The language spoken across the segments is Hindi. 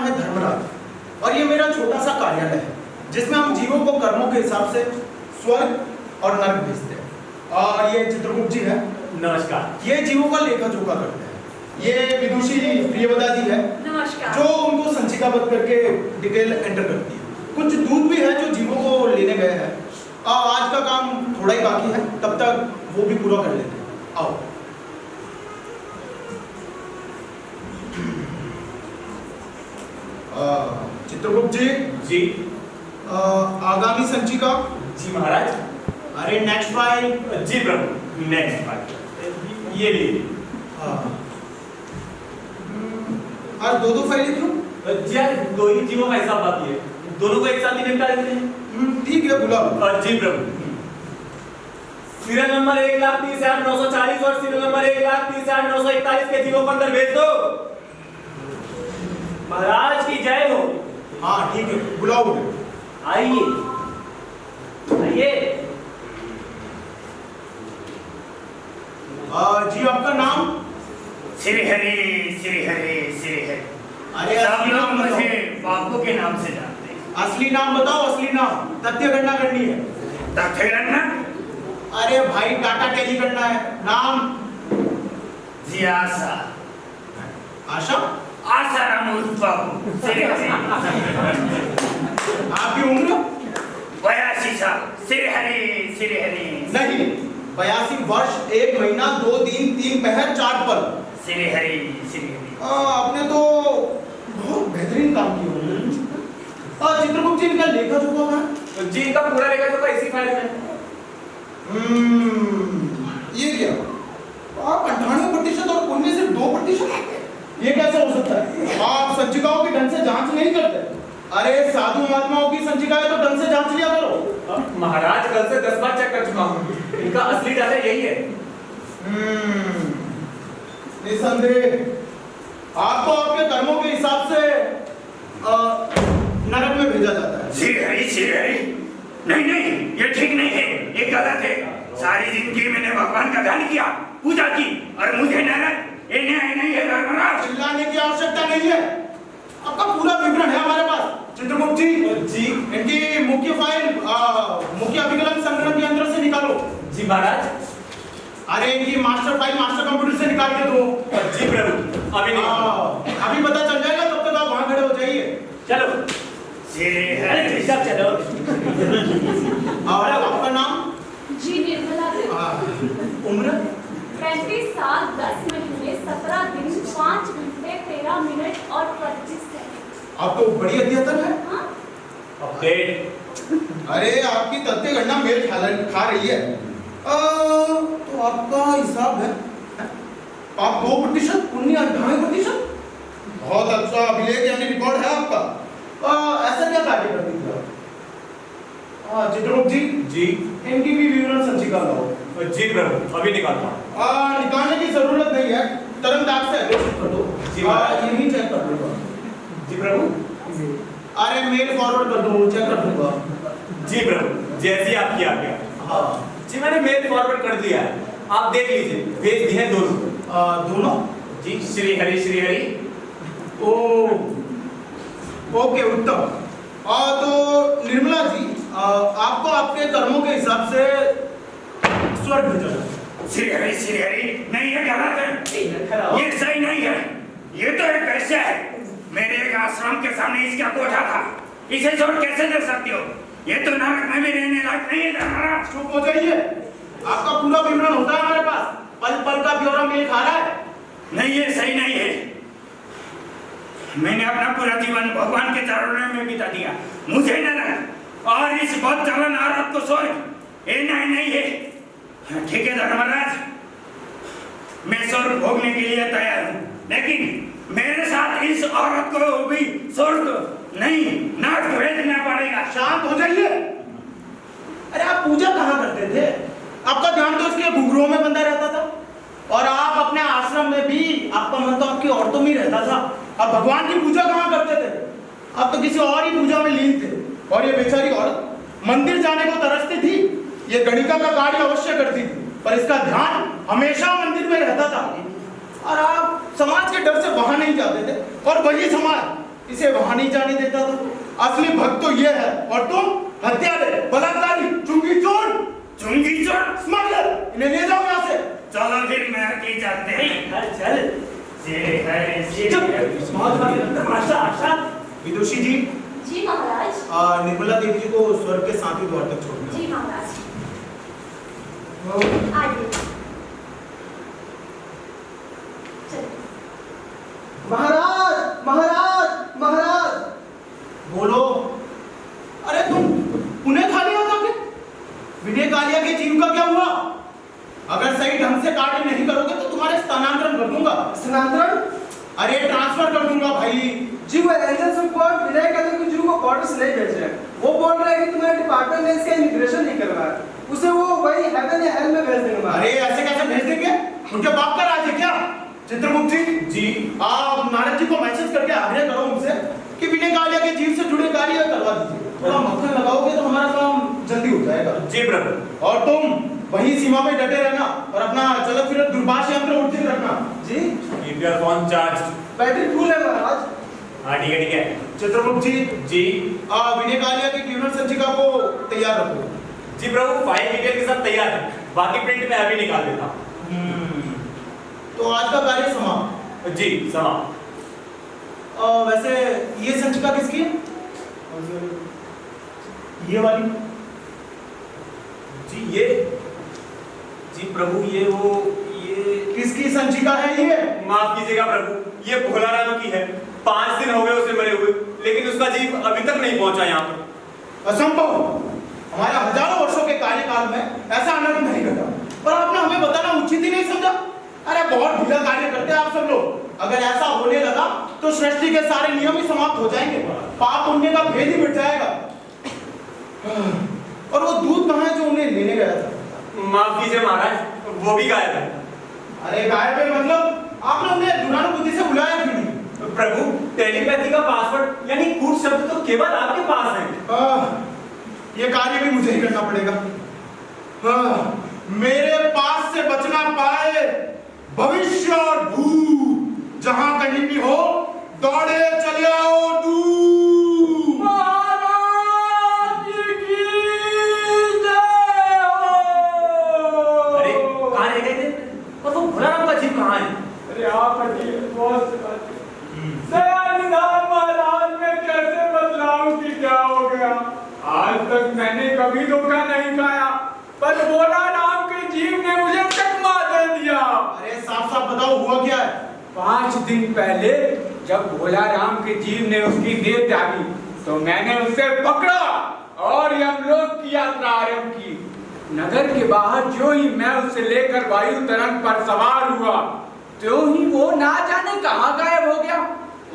है धर्मराज और ये मेरा छोटा सा कार्यालय है जिसमें हम जीवों को कर्मों के हिसाब से स्वर्ग और नरक भेजते हैं। और ये चित्रगुप्त जी है। नमस्कार। ये जीवों का लेखा जोखा करते हैं। ये विदुषी जी प्रियवदा जी है। नमस्कार। जो उनको संचिकाबद्ध करके डिटेल एंटर करती है। कुछ दूत भी है जो जीवों को लेने गए हैं। आज का काम थोड़ा ही बाकी है, तब तक वो भी पूरा कर लेते हैं। आओ। चित्रगुप्त जी। जी। आगामी संचिका। जी महाराज। अरे नेक्स्ट फाइल। जी प्रभु, नेक्स्ट फाइल ये लीजिए। आज दो फाइलें क्यों? जी आज दो ही जीवों का हिसाब बाकी है, दोनों को एक साथ ही निपटा देते हैं। ठीक है, बुलाओ। जी प्रभु। सीरियल नंबर 1,30,940 और सीरियल नंबर 1,30,941 के जीवों को अंदर भेज दो। महाराज की जय हो। हाँ ठीक है, बुलाओ। आइए आइए। जी आपका नाम? श्री हरि श्री हरि श्री हरि। अरे सब लोग मुझे बापू के नाम से जानते हैं। असली नाम बताओ, असली नाम। तथ्य गणना करनी है। तथ्य गणना? अरे भाई डाटा टैली करना है। नाम? जी आशा। आशा? आशाराम उर्फ बापू। श्री हरि। आपकी उम्र? 82 साल। श्री हरि श्री हरि। नहीं, 82 वर्ष 1 महीना 2 दिन 3 पहर 4 पल। श्री हरि श्री हरि। आपने तो बहुत बेहतरीन काम किया। चित्रगुप्त जी इनका लेखा जोखा है? जी इनका पूरा लेखा जोखा इसी फाइल में। ये क्या? आप 98% और पुण्य सिर्फ 2%? ये कैसे हो सकता है? आप संचिकाओं की ढंग से जांच नहीं करते। अरे साधु महात्माओं की संचिकाएं तो ढंग से जांच लिया करो। महाराज कल से 10 बार चेक कर चुका हूँ, इनका असली डाटा यही है। निसंदेह आपको आपके कर्मों के हिसाब से नरक में भेजा जाता है। श्री हरि श्री हरि। नहीं नहीं, ये ठीक नहीं है, ये गलत है। सारी जिंदगी मैंने भगवान का ध्यान किया, पूजा की, और मुझे नरक ये न्याय नहीं है। धर्मराज, चिल्लाने की आवश्यकता नहीं है। आपका पूरा विवरण है हमारे पास। चित्रगुप्त जी। जी। इनकी मुख्य फाइल मुख्य अभिकलन संगणक यंत्र से निकालो। जी महाराज। अरे इनकी मास्टर फाइल मास्टर कंप्यूटर से निकाल के दो। जी प्रभु, अभी पता चल जाएगा, तब तक आप वहां खड़े हो जाइए। चलो। श्री सब चलो। और आपका नाम? जी निर्मला देवी। उम्र? 35 साल 10 महीने 17 दिन 5 घंटे 13 मिनट और 25 सेकंड। आप तो बड़ी अध्यतन है। हाँ? अपडेट। अरे आपकी तथ्य गणना मेल खा रही है। तो आपका हिसाब है आप 2% पुण्य 98%। बहुत अच्छा अभिलेख यानी रिकॉर्ड है आपका। ऐसा क्या कार्य करती थी आप? चित्रगुप्त जी। जी। इनकी भी विवरण संचिका लाओ। जी प्रभु, अभी निकालता हूँ। निकालने की जरूरत नहीं है, तरंगदाग से अग्रेषित कर दो। जी महाराज। यही चेक कर लूंगा। जी प्रभु। अरे मेल फॉरवर्ड कर दो, चेक कर दूंगा। जी प्रभु, जैसी आपकी आज्ञा। हाँ जी मैंने मेल फॉरवर्ड कर दिया है, आप देख लीजिए। भेज दिए हैं दोनों। दोनों? जी। श्री हरि श्री हरि। ओ ओके, उत्तम। तो निर्मला जी, आपको आपके कर्मों के हिसाब से स्वर्ग भेजा जाए। श्री हरि श्री हरि। नहीं, ये गलत है, ये सही नहीं है। ये तो एक ऐसा है, मेरे एक आश्रम के सामने इसका कोठा था, इसे छोड़ कैसे दे सकती हो? ये तो नरक में भी रहने लायक नहीं है। धर्मराज, चुप हो जाइए। आपका पूरा विवरण होता है हमारे पास, पल पल का ब्यौरा मेल खा रहा है। नहीं, ये सही नहीं है। मैंने अपना पूरा जीवन भगवान के चरणों में बिता दिया, मुझे नरक और इस बहुत चलन औरत को स्वर्ग, ये नहीं है। ठीक है धर्मराज, मैं स्वर्ग भोगने के लिए तैयार हूँ, लेकिन मेरे साथ इस औरत को भी स्वर्ग नहीं, नरक भेजना पड़ेगा। शांत हो जाइए। अरे आप पूजा कहाँ करते थे? आपका ध्यान तो इसके घुघरुओं में बंधा रहता था, और आप अपने आश्रम में भी, आपका मन तो आपकी औरतों में ही रहता था। आप भगवान की पूजा कहाँ करते थे? आप तो किसी और ही पूजा में लीन थे। और ये बेचारी औरत मंदिर जाने को तरसती थी, ये गणिका का कार्य अवश्य करती थी, पर इसका ध्यान हमेशा मंदिर में रहता था। और आप समाज के डर से वहां नहीं जाते थे, और वही समाज इसे वहां नहीं जाने देता था। असली भक्त तो ये है, और तुम हत्यारे, बलात्कारी, चुंगी चोर, स्मगलर, इन्हें ले जाओ यहाँ से। चलो फिर मैं की जाते हैं। चल विदुषी जी, जी महाराज। निर्मला देवी जी को स्वर्ग के सातवें द्वार तक छोड़ना। जी महाराज। आइए। चलिए। महाराज, महाराज, महाराज, बोलो। अरे तुम उन्हें खा लिया था क्या? विनय कालिया के जीव का क्या हुआ? अगर सही ढंग से कार्य नहीं करोगे तो तुम्हारे स्थानांतरण कर दूंगा। स्थानांतरण? अरे ट्रांसफर कर दूंगा भाई। जी वो एजेंट्स ऑफ कोर्ट विनय कालिया के जीव को क्वार्टर्स नहीं भेज रहे। वो बोल रहे हैं कि तुम्हारे डिपार्टमेंट ने इसका इमिग्रेशन नहीं करवाया, उसे वो वही हेवन या हेल में भेज देंगे। अरे ऐसे कैसे भेज देंगे? उनके बाप का राज है क्या? चित्रगुप्त जी, आप नारद जी को मैसेज करके आग्रह करो उनसे कि विनय कालिया के जीव से जुड़े कार्य करवा दीजिए। थोड़ा मक्खन लगाओगे तो हमारा काम जल्दी हो जाएगा। जी प्रभु। और तुम वहीं सीमा पे डटे रहना और अपना चलत फिरत दूरभाष यंत्र उर्जित रखना। जी keep your phone charge. Battery full है महाराज। हाँ ठीक है। चित्रगुप्त जी, जी विनय कालिया की ट्यूनर संचिका को तैयार रखो। जी प्रभु, फाइल डिटेल के साथ तैयार है, बाकी प्रिंट में अभी निकाल देता। तो आज का कार्य समाप्त। जी समाप्त। वैसे ये संचिका किसकी है? ये वाली? जी जी प्रभु, ये किसकी संचिका है ये? माफ कीजिएगा प्रभु, ये भोला राम की है। 5 दिन हो गए उसे मरे हुए, लेकिन उसका जीव अभी तक नहीं पहुंचा यहाँ पर। असंभव। हमारे हजारों वर्षों के कार्यकाल में ऐसा अनर्थ नहीं घटा, पर आपने हमें बताना उचित ही नहीं समझा। अरे बहुत ढीला कार्य करते हैं आप सब लोग। अगर ऐसा होने लगा तो सृष्टि के सारे नियम ही समाप्त हो जाएंगे, पाप पुण्य का भेद ही मिट जाएगा। और वो दूध कहाँ है जो उन्हें लेने गया था? माफ कीजिए महाराज, वो भी गायब है। अरे गायब है मतलब? आपने उन्हें दुरानुबुद्धि से बुलाया क्यों नहीं? प्रभु, टेलीपैथी का पासवर्ड यानी कूट शब्द तो केवल आपके पास है। ये कार्य भी मुझे ही करना पड़ेगा। मेरे पास से बचना पाए भविष्य और भूत, जहां कहीं भी हो दौड़े चले आओ दूर। अरे कहाँ रह गए थे? और वो भोला राम का जीव कहाँ है? अरे आप महाराज में कैसे बदलाव की क्या हो गया? आज तक मैंने कभी धोखा नहीं खाया, पर भोला राम के जीव ने मुझे चकमा दे दिया। अरे साफ साफ बताओ हुआ क्या है? 5 दिन पहले जब भोला राम के जीव ने उसकी देह त्यागी तो मैंने उसे पकड़ा और यमलोक की यात्रा आरंभ की। नगर के बाहर जो ही मैं उसे लेकर वायु तरंग पर सवार हुआ, तो ही वो ना जाने कहां गायब हो गया।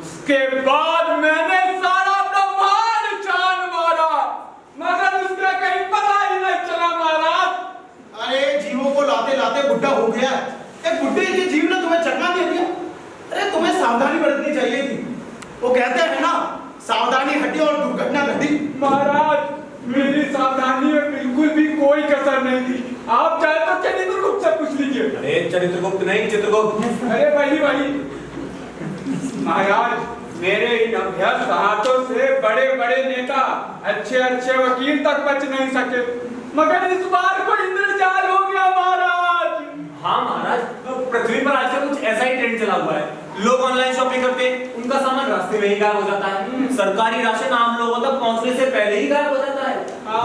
उसके बाद मैंने सारा ब्रह्मांड छान मारा, मगर उसका कहीं पता ही नहीं चला महाराज। अरे जीवों को लाते लाते बुढ़ा हो गया। एक बुढ़े के जीव ने तुम्हें चकमा दे दिया। अरे तुम्हें सावधानी बरतनी चाहिए थी। वो कहते हैं ना, सावधानी हटी और दुर्घटना घटी। महाराज, मेरी सावधानी में बिल्कुल भी कोई कसर नहीं थी। आप चाहे तो चरित्रगुप्त से पूछ लीजिए। अरे चरित्रगुप्त नहीं, चित्रगुप्त। अरे वही महाराज, मेरे इन अभ्यस्त हाथों से बड़े बड़े नेता, अच्छे अच्छे वकील तक बच नहीं सके, मगर इस बार को इंद्रजाल हो गया महाराज। हाँ महाराज, तो पृथ्वी पर आजकल कुछ ऐसा ही ट्रेंड चला हुआ है। लोग ऑनलाइन शॉपिंग करते हैं, उनका सामान रास्ते में ही गायब हो जाता है। सरकारी राशन आम लोगों तक पहुंचने से पहले ही गायब हो जाता है।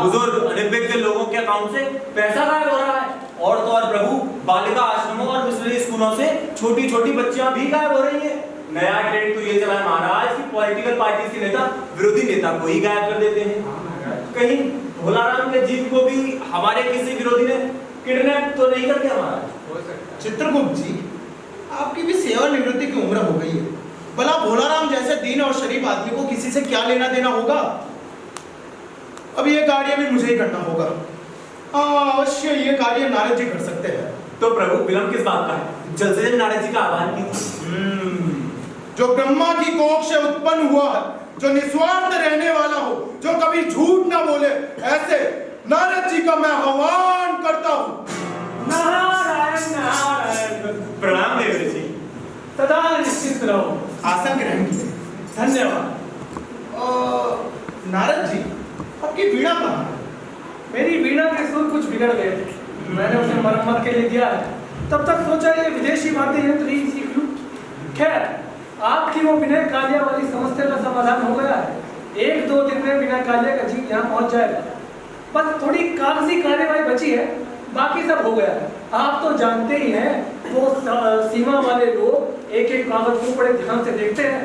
बुजुर्ग अनभिज्ञ लोगों के अकाउंट से पैसा गायब हो रहा है। और तो और प्रभु, बालिका आश्रमों और मिशनरी स्कूलों से छोटी छोटी बच्चियां भी गायब हो रही है। नया ट्रेंड तो ये चला है महाराज कि पॉलिटिकल पार्टी के नेता विरोधी नेता को ही गायब कर देते हैं। कहीं भोला राम के जीव को भी हमारे किसी विरोधी ने किडनैप तो नहीं कर दिया महाराज? चित्रगुप्त जी, आपकी भी सेवानिवृत्ति की उम्र हो गई है। भला भोला राम जैसे दीन और शरीफ आदमी को किसी से क्या लेना देना होगा? अब ये कार्य भी मुझे ही करना होगा। अवश्य ये कार्य नारद जी कर सकते हैं। तो प्रभु, विलंब किस बात का है? जल्द से जल्द नारद जी का आह्वान कीजिए। जो ब्रह्मा की कोख से उत्पन्न हुआ है, जो निस्वार्थ रहने वाला हो, जो कभी झूठ ना बोले, ऐसे नारद जी का मैं आह्वान करता हूँ। नारायण नारायण। प्रणाम देव जी। सदा निश्चित रहो। आसन ग्रहण कीजिए। धन्यवाद। नारद जी, आपकी वीणा कहाँ है? मेरी वीणा के सुर कुछ बिगड़ गए थे, मैंने उसे मरम्मत के लिए दिया है। तब तक सोचा ये विदेशी वाद्य यंत्र ही सीख लूं। खैर, आपकी वो विनय कालिया वाली समस्या का समाधान हो गया है। 1-2 दिन में विनय कालिया का जीव यहाँ पहुँच जाएगा। बस थोड़ी कागजी कार्यवाही बची है, बाकी सब हो गया है। आप तो जानते ही हैं, वो सीमा वाले लोग एक-एक कागज को बड़े ध्यान से देखते हैं।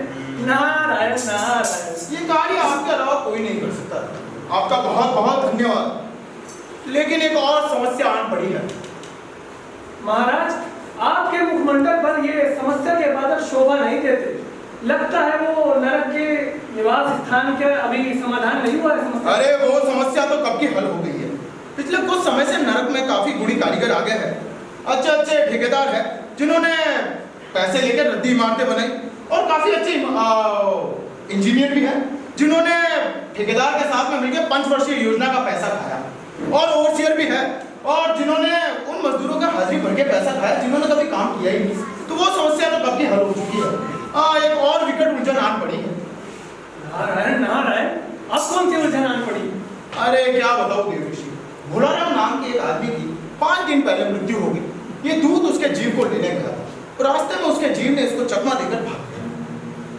नारायण नारायण। ये कार्य आपके अलावा कोई नहीं कर सकता। आपका बहुत बहुत धन्यवाद। लेकिन एक और समस्या आन पड़ी है। महाराज, आपके मुखमंडल पर ये समस्या के बादल शोभा नहीं देते। लगता है वो नरक के निवास स्थान के अभी समाधान नहीं हुआ है समस्या। अरे वो समस्या तो कब की हल हो गई है। पिछले कुछ समय से नरक में काफी गुणी कारीगर आ गए हैं। अच्छे अच्छे ठेकेदार हैं जिन्होंने पैसे लेकर रद्दी इमारतें बनाई, और काफी अच्छे इंजीनियर भी हैं जिन्होंने ठेकेदार के साथ में मिलकर 5 वर्षीय योजना का पैसा खाया, और ओवरसीयर भी है और जिन्होंने उन मजदूरों का हाजिरी भर के पैसा खाया जिन्होंने कभी काम किया ही नहीं। तो वो समस्या तो कब की हल हो चुकी है। एक और विकट उलझन आन पड़ी है। नारायण नारायण, अब कौन सी उलझन आन पड़ी? अरे क्या बताओ देव ऋषि, भोलाराम नाम के एक आदमी की 5 दिन पहले मृत्यु हो गई। ये दूत उसके जीव को लेने गया था, रास्ते में उसके जीव ने इसको चकमा देकर भाग गया।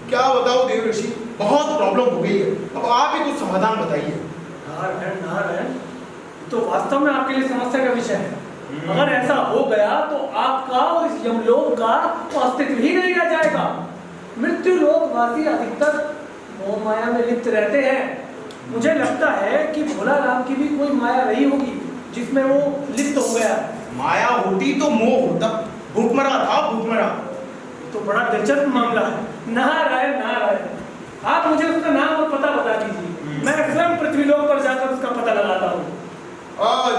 क्या बताओ देव ऋषि, बहुत प्रॉब्लम हो गई है। अब आप ही कुछ समाधान बताइए। नारायण नारायण, तो वास्तव में आपके लिए समस्या का विषय है। अगर ऐसा हो गया तो आपका और इस यमलोक का अस्तित्व ही नहीं रह जाएगा। मृत्यु लोक वासी अधिकतर मोह माया में लिप्त रहते हैं। मुझे लगता है कि भोलाराम की भी कोई माया रही होगी जिसमें वो लिप्त हो गया। माया होती तो मोह होता। भूखमरा था, भूखमरा। तो बड़ा दिलचस्प मामला है। नारायण नारायण, आप मुझे उसका नाम और पता बता दीजिए, मैं स्वयं पृथ्वीलोक पर जाकर उसका पता लगाता हूँ।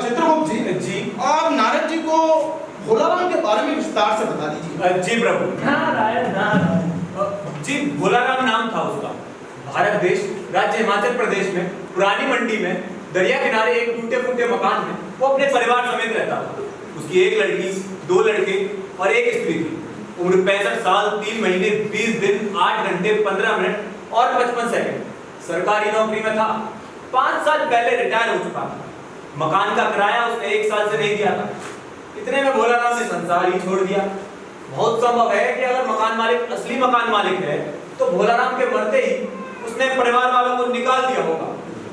चित्रगुप्त जी, आप नारद जी को भोलाराम के बारे में विस्तार से बता दीजिए। जी प्रभु। नारायण नारायण। जी, भोलाराम नाम था उसका। भारत देश, राज्य हिमाचल प्रदेश में पुरानी मंडी में दरिया किनारे एक टूटे फूटे मकान में वो अपने परिवार समेत रहता था। उसकी 1 लड़की, 2 लड़के और 1 स्त्री थी। उम्र 65 साल 3 महीने 20 दिन 8 घंटे 15 मिनट और 55 सेकंड। सरकारी नौकरी में था। 5 साल पहले रिटायर हो चुका था। मकान का किराया उसने 1 साल से नहीं दिया था। इतने में भोलाराम ने संसार ही छोड़ दिया। बहुत संभव है कि अगर मकान मालिक असली मकान मालिक है तो भोलाराम के मरते ही उसने परिवार वालों को निकाल दिया होगा।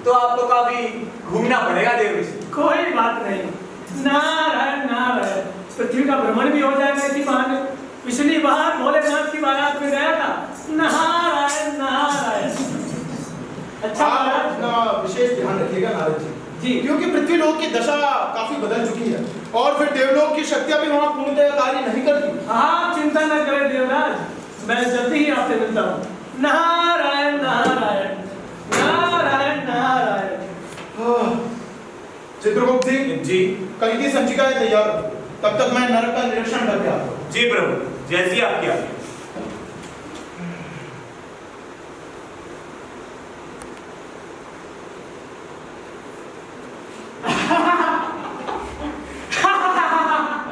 तो आपको काफी घूमना पड़ेगा देव ऋषि। कोई बात नहीं। नारायण नारायण, पृथ्वी का भ्रमण भी हो जाएगा इसी बहाने। पिछली बार भोलेनाथ की बारात में गया था। नारायण नारायण। अच्छा आप अपना विशेष ध्यान रखिएगा नारद जी, क्योंकि पृथ्वीलोक की दशा काफी बदल चुकी है और फिर देवलोक की शक्तियां भी वहां पूर्णतः कार्य नहीं करती। आप चिंता न करें देवराज, मैं जल्दी ही आपसे मिलता हूँ। नारायण नारायण नारायण नारायण। चित्रगुप्त जी, कल की संचिकाएं तैयार हो, तब तक मैं नरक का निरीक्षण करके आता हूँ। जी प्रभु, जैसी आपकी आज्ञा।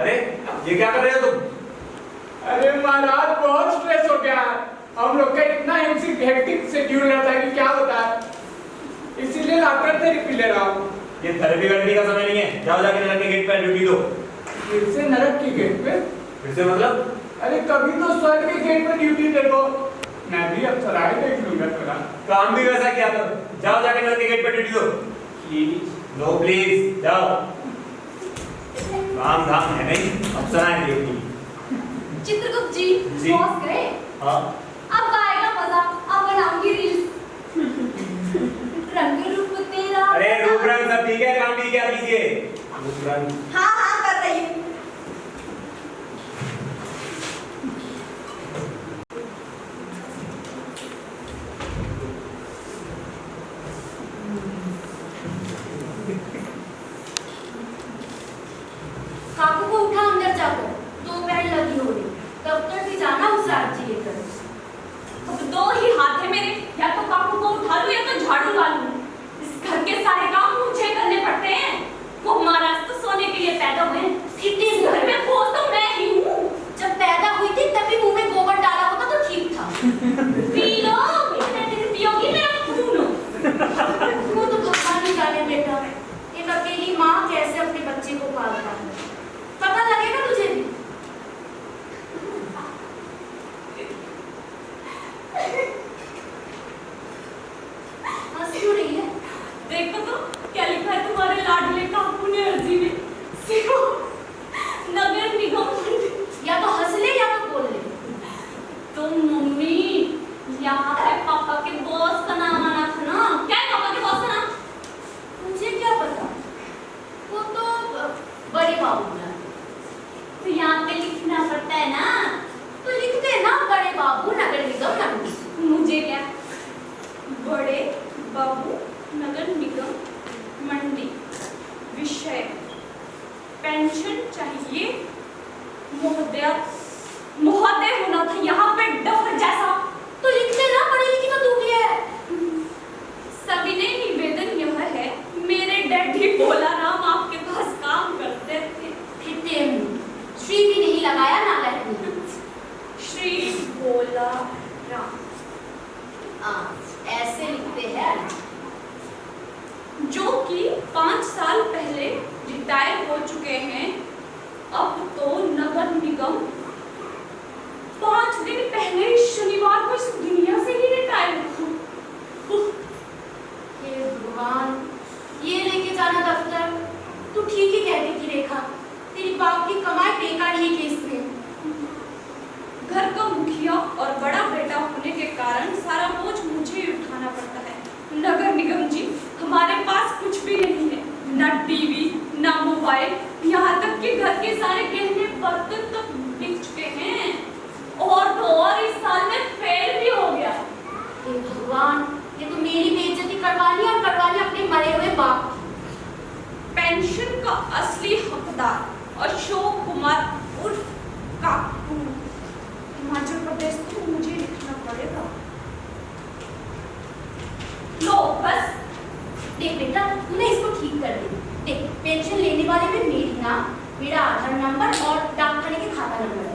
अरे ये क्या कर रहे हो तुम? अरे महाराज, बहुत स्ट्रेस हो गया है। हम लोग का इतना हेक्टिक शेड्यूल रहता है कि क्या बताएं, इसीलिए लाकर थेरेपी ले रहा हूँ। ये थेरेपी करने का समय नहीं है। जाओ जाके नरक के गेट पर ड्यूटी दो। फिर से नरक के गेट पे? फिर से मतलब? अरे कभी तो स्वर्ग के गेट पर ड्यूटी देखो। मैं भी अब सराय देख लूंगा थोड़ा। काम भी वैसा किया था। जाओ जाके नरक के गेट पर ड्यूटी दो। प्लीज। नो प्लीज, जाओ। काम धाम है नहीं, अप्सराएं ड्यूटी। चित्रगुप्त जी, जी। पहुंच गए। हाँ। अब आएगा मजा, अब बनाऊंगी रील्स। रंग रूप तेरा। अरे रूप रंग सब ठीक है, काम भी क्या कीजिए। रूप रंग। हाँ हाँ कर रही हूँ। काकू को उठा अंदर जाकर, दोपहर लगी हो रही, दफ्तर भी जाना उस राज्य लेकर। अब 2 ही हाथ है मेरे, या तो काकू को उठा लूं या तो झाड़ू मारूं। इस घर के सारे काम मुझे करने पड़ते हैं। वो महाराज तो सोने के लिए पैदा पेंशन चाहिए। महोदय महोदय होना था यहाँ पे डफर जैसा, तो लिखते ना, पढ़ी लिखी तो तू भी है। सविनय निवेदन यह है, मेरे डैडी भोला राम आपके पास काम करते थे। श्री भी नहीं लगाया ना लहरी। श्री भोला राम ऐसे लिखते हैं, जो कि 5 साल पहले रिटायर हो चुके हैं। अब तो नगर निगम 5 दिन पहले शनिवार को इस दुनिया से ही रिटायर हुआ। हे भगवान, ये लेके जाना दफ्तर। तू ठीक ही कहती थी रेखा, तेरी बाप की कमाई बेकार ही केस में। घर का मुखिया और बड़ा बेटा होने के कारण सारा बोझ मुझे ही उठाना पड़ता है। नगर निगम जी, हमारे पास कुछ भी नहीं है, ना टीवी, ना मोबाइल, यहाँ तक कि घर के सारे गहने बर्तन तक बिक चुके हैं। और तो और इस साल में फेल भी हो गया। हे भगवान, ये तो मेरी बेइज्जती करवानी और करवानी अपने मरे हुए बाप की। पेंशन का असली हकदार अशोक कुमार उर्फ काकू। हिमाचल प्रदेश तो मुझे लिखना पड़ेगा। लो बस, देख बेटा, तूने इसको ठीक कर दी। देख, पेंशन लेने वाले में मेरी नाम, मेरा आधार नंबर और डाकखाने के खाता नंबर है।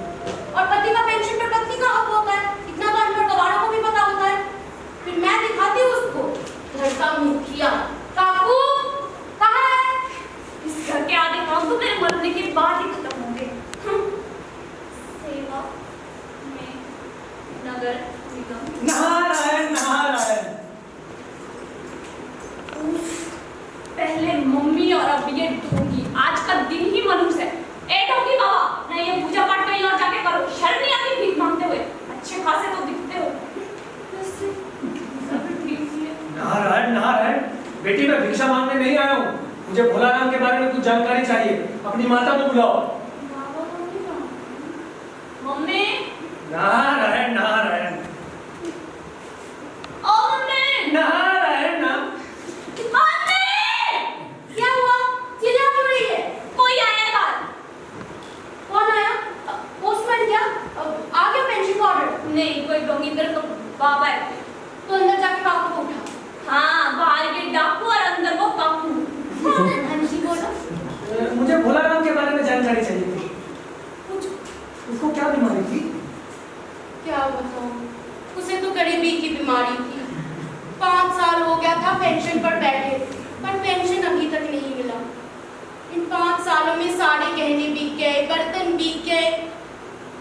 और पति का पेंशन पर पत्नी का हक होता है, इतना तो अनपढ़ गवारों को भी पता होता है। फिर मैं दिखाती हूँ उसको घर का मुखिया। काकू कहाँ है? इस घर के आधे काम तो मेरे मरने के बाद ही खत्म होंगे। सेवा में नगर निगम। नारायण नारायण। पहले मम्मी और अब ये ढोंगी, आज का दिन ही मनुष्य है। ए ढोंगी बाबा, नहीं ये पूजा पाठ कहीं और जाके करो, शर्म नहीं आती भीख मांगते हुए? अच्छे खासे तो दिखते हो। वैसे सब ठीक ही है। नारायण नारायण, बेटी मैं भिक्षा मांगने नहीं आया हूँ, मुझे भोला राम के बारे में कुछ जानकारी चाहिए। अपनी माता को बुलाओ। बाबा को नहीं मालूम। मम्मी, नारायण नारायण। ओ मम्मी, नारायण नाम। मम्मी! क्या हुआ? चिल्ला क्यों रही है? कोई आया बाहर। कौन आया? पोस्टमैन क्या? आ गया पेंशन का ऑर्डर? नहीं, कोई ढोंगी, इधर तो बाबा है। तो अंदर जाके काकू को उठा। हाँ, बाहर के डाकू और अंदर वो काकू। हाँ जी बोलो। मुझे भोला राम के बारे में जानकारी चाहिए थी। कुछ उसको क्या बीमारी थी? क्या बताऊं, उसे तो गरीबी की बीमारी थी। 5 साल हो गया था पेंशन पर बैठे, पर पेंशन अभी तक नहीं मिला। इन 5 सालों में सारे गहने बिक गए, बर्तन बिक गए,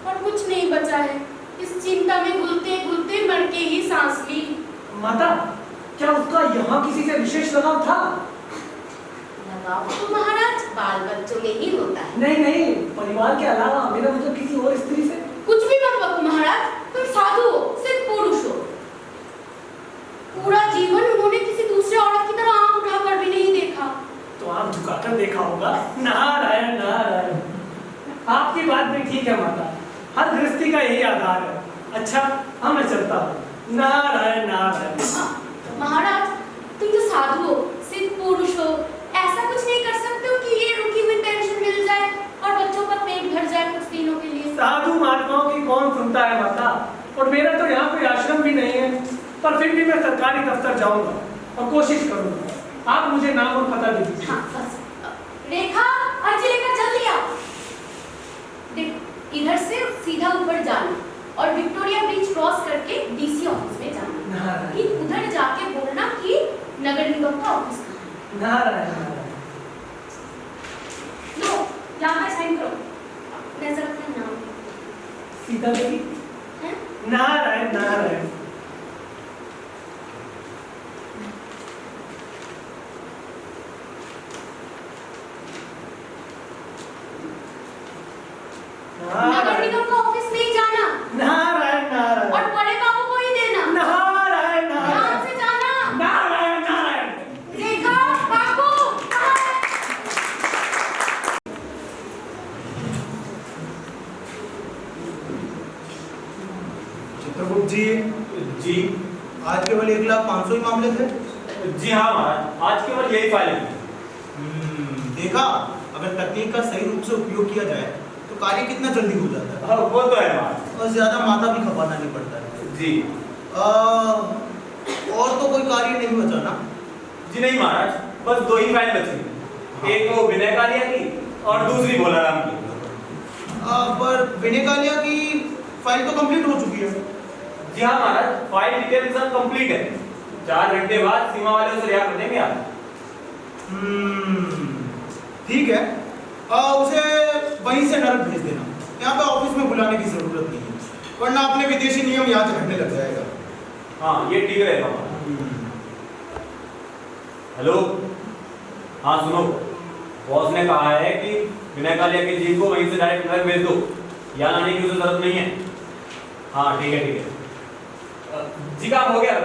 और कुछ नहीं बचा है। इस चिंता में घुलते घुलते मर के ही सांस ली। माता, क्या उसका यहाँ किसी से विशेष लगाव था? लगाव तो महाराज बाल बच्चों में ही होता है। नहीं नहीं, परिवार के अलावा मेरा मतलब किसी और स्त्री से। कुछ भी मत बको महाराज, तुम साधु हो, सिर्फ पुरुष हो। पूरा जीवन उन्होंने किसी दूसरे औरत की तरह आंख उठाकर भी नहीं देखा। तो आप झुकाकर देखा होगा। नारायण नारायण, आपकी बात भी ठीक है माता, हर गृहस्थी का यही आधार है। अच्छा, हाँ मैं चलता हूँ। नारायण नारायण। महाराज, तुम तो साधु हो, सिर्फ पुरुष हो, ऐसा कुछ नहीं कर सकते हो कि ये रुकी हुई पेंशन मिल जाए और बच्चों का पेट भर जाए कुछ दिनों के लिए? साधु महात्माओं की कौन सुनता है माता, और मेरा तो यहाँ कोई आश्रम भी नहीं है, पर फिर भी मैं सरकारी दफ्तर जाऊंगा और कोशिश करूंगा। आप मुझे नाम और पता दे दीजिए। हाँ बस। रेखा, अर्जी लेकर जल्दी आओ। देख, इधर से सीधा ऊपर जाना और विक्टोरिया ब्रिज क्रॉस करके डीसी ऑफिस में जाना। नारायण फिर उधर जाके बोलना कि नगर निगम का ऑफिस कहाँ है। नारायण नारायण। लो, यहाँ पे साइन करो। नजर अपना नाम सीता देवी। है। नारायण नारायण। नगर निगम का ऑफिस नहीं जाना नारायण नारायण। और बड़े बाबू को ही देना। नारायण ध्यान नारायण। से जाना। नारायण नारायण। रेखा, बाबू कहाँ है? चित्रगुप्त जी, जी आज केवल 1,05,000 ही मामले थे। जी हाँ महाराज, आज केवल यही फाइल है। देखा, अगर तकनीक का सही रूप से उपयोग किया जाए तो कार्य कितना जल्दी हो जाता है। हाँ, वो तो है महाराज। और ज्यादा माथा भी खपाना नहीं पड़ता है। जी और तो कोई कार्य नहीं बचा ना? जी नहीं महाराज, बस 2 ही फाइल बची। एक वो विनय कालिया की और दूसरी भोलाराम की। पर विनय कालिया की फाइल तो कंप्लीट हो चुकी है। जी हाँ महाराज, फाइल डिटेल कंप्लीट है। 4 घंटे बाद सीमा वाले उसे रिहा कर देंगे आप। ठीक है, उसे वहीं से नरक भेज देना। यहाँ पे ऑफिस में बुलाने की जरूरत नहीं है, वरना अपने विदेशी नियम यहाँ झगड़ने लग जाएगा। हाँ, ये ठीक रहेगा। हेलो, हाँ सुनो, बॉस ने कहा है कि विनय कालिया की जीप को वहीं से डायरेक्ट नरक भेज दो, यहाँ आने की उसे जरूरत नहीं है। हाँ ठीक है। जी काम हो गया।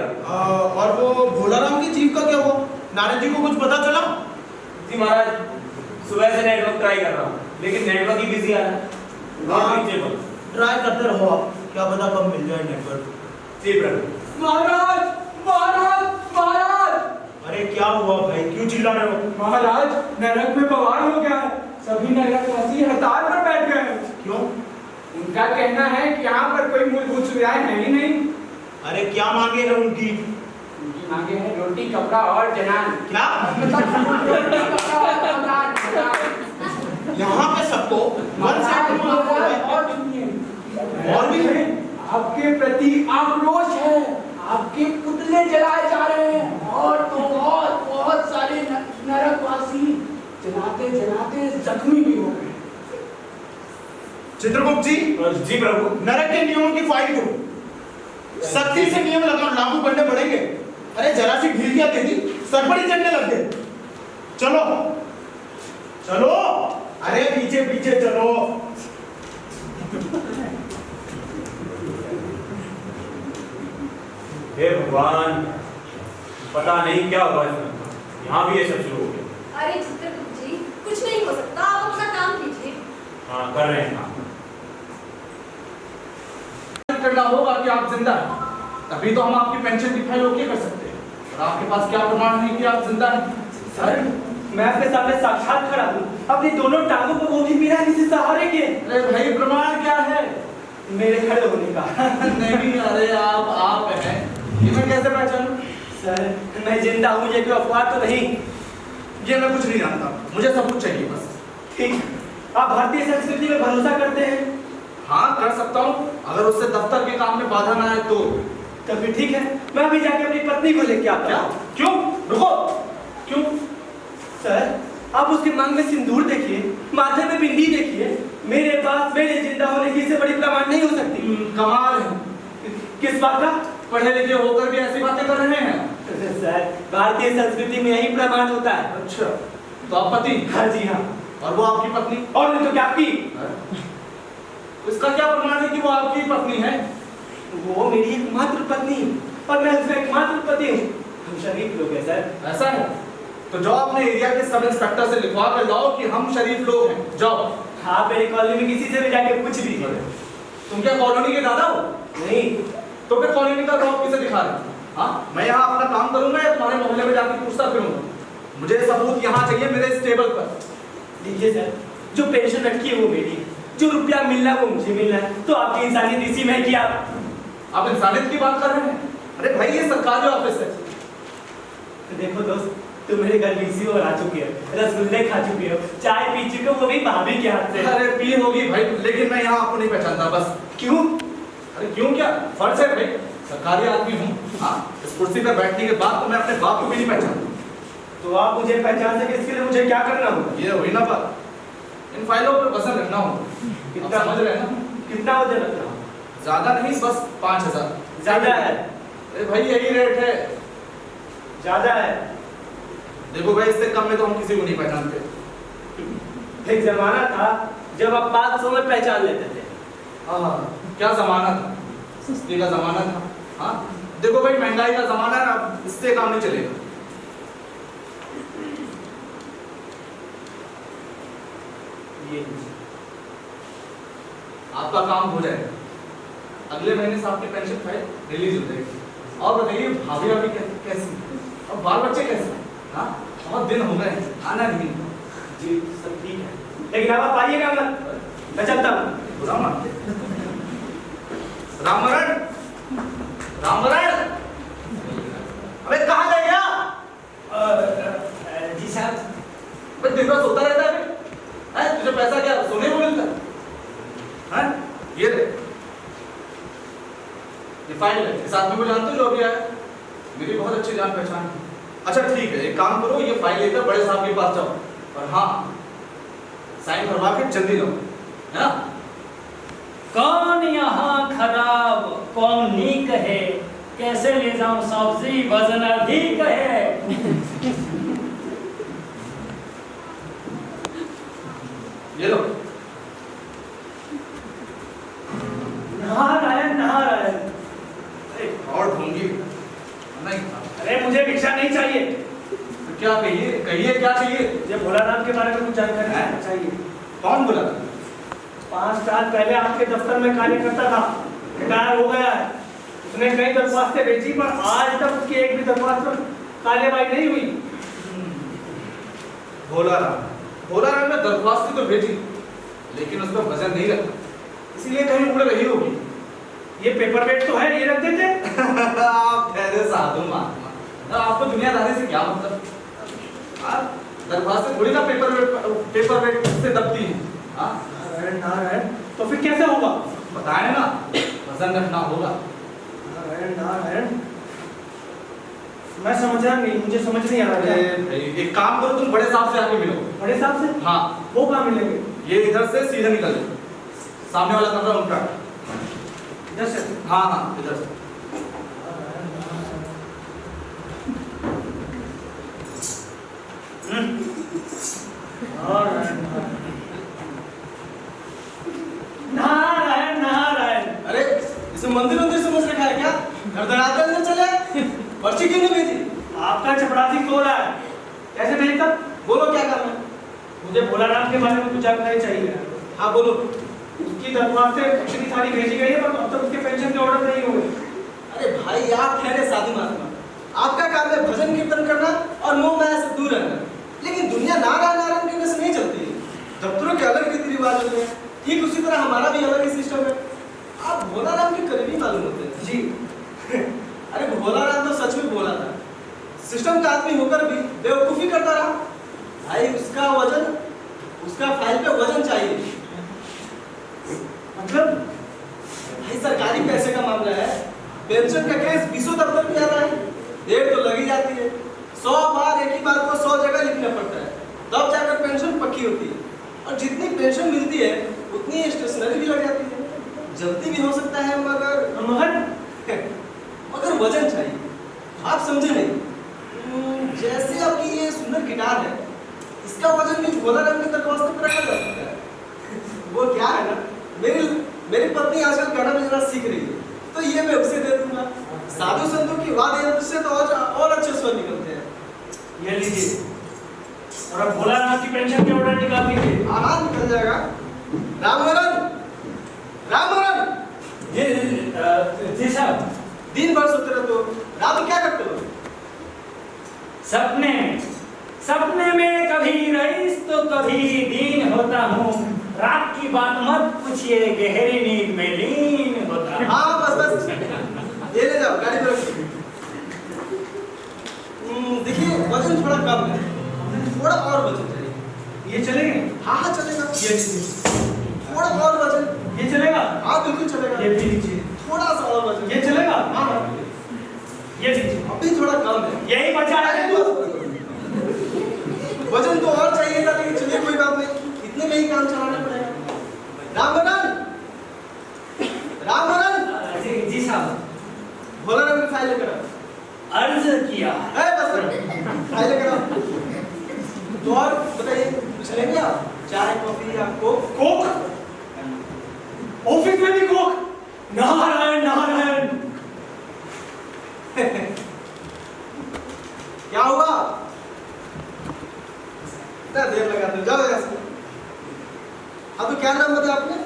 और वो भोलाराम की जीप का क्या हुआ? नारद जी को कुछ पता चला? जी महाराज, सुबह से नेटवर्क ट्राई कर रहा हूँ, लेकिन नेटवर्क ही बिजी आ रहा है। ट्राई करते रहो आप, क्या पता कब मिल जाए नेटवर्क। जी प्रभु। महाराज महाराज महाराज! अरे क्या हुआ भाई, क्यों चिल्ला रहे हो? महाराज, नरक में बवाल हो गया है। सभी नरकवासी हड़ताल पर बैठ गए हैं। क्यों? उनका कहना है कि यहाँ पर कोई मूलभूत सुविधाएं है ही नहीं। अरे क्या मांगे हैं उनकी? उनकी मांगे हैं रोटी, कपड़ा और जनान। क्या? यहाँ पे सबको और भी है। आपके प्रति आक्रोश है, आपके पुतले जलाए जा रहे हैं और तो और बहुत सारे नरकवासी जलाते जलाते जख्मी भी हो गए। चित्रगुप्त जी। जी प्रभु। नरक के नियमों की फाइल को सख्ती से नियम लागू करने पड़ेंगे। अरे जरा सी ढील क्या दे दी, सर पर ही चढ़ने लग गए। चलो चलो, अरे पीछे पीछे चलो। हे भगवान, पता नहीं क्या हुआ इसमें, यहाँ भी ये सब शुरू हो गया। अरे चित्रगुप्त जी, कुछ नहीं हो सकता, आप अपना काम कीजिए। हाँ कर रहे हैं काम। करना होगा कि आप जिंदा हैं, तभी तो हम आपकी पेंशन की फाइल ओके कर सकते हैं। और आपके पास क्या प्रमाण है कि आप जिंदा हैं? सर, मैं आपके सामने साक्षात खड़ा हूँ, अपनी दोनों टांगों को वो भी बिना किसी सहारे के। अरे भाई, प्रमाण क्या है? मेरे खड़े होने का। नहीं, अरे आप हैं, ये मैं कैसे पहचानूं? सर, मैं जिंदा हूँ, ये कोई अफवाह तो नहीं? ये मैं कुछ नहीं जानता, मुझे सबूत चाहिए बस। ठीक, आप भारतीय संस्कृति में भरोसा करते हैं? हाँ कर सकता हूँ, अगर उससे दफ्तर के काम में बाधा ना आए तो। तब भी ठीक है, मैं अभी जाके अपनी पत्नी को लेके आता हूँ। क्यों? रुको, क्यों? सर, आप उसके मांग में सिंदूर देखिए, माथे में बिंदी देखिए। मेरे पास मेरे जिंदा होने की इससे बड़ी प्रमाण नहीं हो सकती। कमाल है। किस बात का? पढ़े लिखे होकर भी ऐसी बातें कर रहे हैं। सर, भारतीय संस्कृति में यही प्रमाण होता है। अच्छा, तो आप पति? हाँ जी हाँ। और वो आपकी पत्नी? और नहीं तो क्या आपकी? इसका क्या प्रमाण है कि वो आपकी पत्नी है? वो मेरी एकमात्र पत्नी और मैं उसका एकमात्र पति हूँ। हम शरीफ लोग हैं सर। ऐसा है? तो जाओ अपने एरिया के सब इंस्पेक्टर से लिखवा कर लाओ कि हम शरीफ लोग हैं। जाओ। हाँ, मेरी कॉलोनी में किसी से भी जाके पूछ लीजिए। तुम क्या कॉलोनी के दादा हो? नहीं। तो फिर कॉलोनी का रॉब किसे दिखा रहे हो? हाँ, मैं यहाँ अपना काम करूंगा या तुम्हारे मोहल्ले में जाकर पूछता फिरूंगा? मुझे सबूत यहाँ चाहिए मेरे इस टेबल पर। देखिए सर, जो पेंशन रखी है वो मेरी है, जो रुपया मिलना है वो मुझे मिलना है, तो आपकी इंसानियत इसी में है कि आप इंसानियत की बात कर रहे हैं? अरे भाई, ये सरकारी ऑफिस है। देखो दोस्त, तुम मेरे घर बीसी और आ चुके हो, रसगुल्ले खा चुके हो, चाय पी चुके हो, वो भी भाभी के हाथ से। अरे पी होगी भाई, लेकिन मैं यहाँ आपको नहीं पहचानता बस। क्यों? अरे क्यों क्या, फर्ज है भाई, सरकारी आदमी हूँ। हाँ, इस कुर्सी पर बैठने के बाद तो मैं अपने बाप को भी नहीं पहचानता। तो आप मुझे पहचान सके इसके लिए मुझे क्या करना होगा? ये हुई ना बात, इन फाइलों पर वजन रखना होगा। कितना समझ रहे हैं ना? कितना वजन रखना होगा? ज्यादा नहीं, बस 5000। ज्यादा है? अरे भाई, यही रेट है। ज्यादा है? देखो भाई, इससे कम में तो हम किसी को नहीं पहचानते। एक जमाना था जब आप 500 में पहचान लेते थे। हाँ, क्या जमाना था? सस्ती का जमाना था। हाँ, देखो भाई, महंगाई का जमाना है, अब इससे काम नहीं चलेगा। ये आपका काम हो जाएगा, अगले महीने से आपकी पेंशन फाइल रिलीज हो जाएगी। और बताइए, भाभी अभी कैसी और बाल बच्चे कैसे? हाँ, बहुत दिन हो गए, आना नहीं। जी सब ठीक है, लेकिन अब आप आइएगा मत, मैं चलता हूँ। रामवरण, रामवरण, अबे कहाँ गए क्या? जी साहब। बस दिन भर सोता रहता है बे? हैं? तुझे पैसा क्या सोने को मिलता है? हैं? ये ले, ये फाइल है। इस आदमी को जानते हो जो अभी आया? मेरी बहुत अच्छी जान पहचान है। अच्छा ठीक है, एक काम करो, ये फाइल लेकर बड़े साहब के पास जाओ और हाँ साइन करवा के जल्दी लो, है ना? कौन यहाँ खराब कौन नीक है, कैसे ले जाऊं सब्जी वजन अधिक है। ये लो। नारायण नारायण। और ढूंढी नहीं था। अरे मुझे भिक्षा नहीं चाहिए, तो क्या कहिए, कहिए क्या चाहिए? मुझे भोलानाथ के बारे में कुछ जानकारी चाहिए। कौन बोला? 5 साल पहले आपके दफ्तर में कार्य करता था, रिटायर हो गया है। उसने कई दरख्वास्तें भेजी पर आज तक उसकी एक भी दरख्वास्त पर कार्यवाही नहीं हुई। भोलाराम ने दरख्वास्त तो भेजी लेकिन उस पर वजन नहीं रखा, इसीलिए कहीं उड़ रही होगी। ये पेपर वेट तो है, ये रख देते। आप ठहरे साधु महात्मा, आपको दुनियादारी से क्या मतलब? दरख्वास्त थोड़ी ना पेपर वेट से दबती है। नारायण नारायण, तो फिर कैसे होगा? बताए ना, वजन रखना होगा। नारायण नारायण, मैं समझ रहा नहीं, मुझे समझ नहीं आ रहा है। एक काम करो, तुम बड़े साहब से आके मिलो। बड़े साहब से? हाँ। वो कहाँ मिलेंगे? ये इधर से सीधे निकल जाओ, सामने वाला कमरा उनका। इधर से? हाँ हाँ इधर से। नारायण नारायण। अरे इसमें मंदिर समझ रखा है क्या? धड़धड़ाते अंदर चले, पर्ची क्यों नहीं भेजी? आपका चपरासी सो रहा है, कैसे भेजता? बोलो क्या काम है? मुझे भोलाराम के बारे में कुछ जानकारी चाहिए। हाँ बोलो। उसकी दरख्वास्तें इतनी सारी भेजी गई है पर अब तक उसके पेंशन के ऑर्डर नहीं हुए। अरे भाई आप ठहरे साधु महात्मा, आपका काम है भजन कीर्तन करना और मोह माया से दूर रहना, लेकिन दुनिया नारायण नारायण कहने से नहीं चलती। दफ्तरों के अलग रीति रिवाज होते हैं, ठीक उसी तरह हमारा भी अलग ही सिस्टम है। आप भोलाराम के करीबी मालूम होते हैं जी। अरे भोलाराम तो सच में भोला था, सिस्टम का आदमी होकर भी बेवकूफी करता रहा। भाई उसका वजन, उसका फाइल पे वजन चाहिए। मतलब भाई सरकारी पैसे का मामला है, पेंशन का केस 20 दफ्तर में आता है, देर तो लगी जाती है। 100 बार एक ही बात को 100 जगह लिखना पड़ता है, तब जाकर पेंशन पक्की होती है। और जितनी पेंशन मिलती है उतनी स्टेशनरी भी लग जाती है। जल्दी भी हो सकता है मगर वजन चाहिए। आप समझे नहीं? जैसे आपकी ये सुंदर गिटार है, इसका वजन भी भोलाराम की दरख्वास्त पर रखा जा सकता है। वो क्या है ना, मेरी पत्नी आजकल गाना बजाना सीख रही है, तो ये मैं उसे दे दूंगा। साधु संतों की वाद्य यंत्र से तो और अच्छे स्वर निकलते हैं। ये लीजिए, और अब भोलानाथ की पेंशन के ऑर्डर निकाल लीजिए। आराम निकल जाएगा। रामवरण, रामवरण। जी साहब। दिन भर सोते रहते हो, रात में क्या करते हो? सपने में कभी रईस तो कभी दीन होता हूँ, रात की बात मत पूछिए, गहरी नींद में लीन होता हूँ। हाँ बस ये ले जाओ, गाड़ी पर रखिए। देखिए वजन थोड़ा कम है, थोड़ा और वजन चाहिए। ये चलेंगे? हाँ चलेगा। ये लीजिए। थोड़ा और वजन। ये चलेगा? हाँ बिल्कुल चलेगा। ये भी लीजिए। थोड़ा सा और वजन। ये चलेगा? हाँ ये लीजिए। अभी थोड़ा कम है। यही बचा है। वजन तो और चाहिए था, लेकिन चलिए कोई बात नहीं, इतने में ही काम चलाना पड़ेगा। रामवरण, रामवरण। जी साहब। भोलाराम की फाइल लेकर आओ। अर्ज किया। बस फाइल लेकर आओ। तो और बताइए कुछ लेंगे आप? चाय कॉफी या कोक? कोक? ऑफिस में भी कोक? नारायण नारायण। क्या हुआ? इतना देर लगाते हो, जाओ यहाँ से। हाँ तो क्या नाम बताया आपने?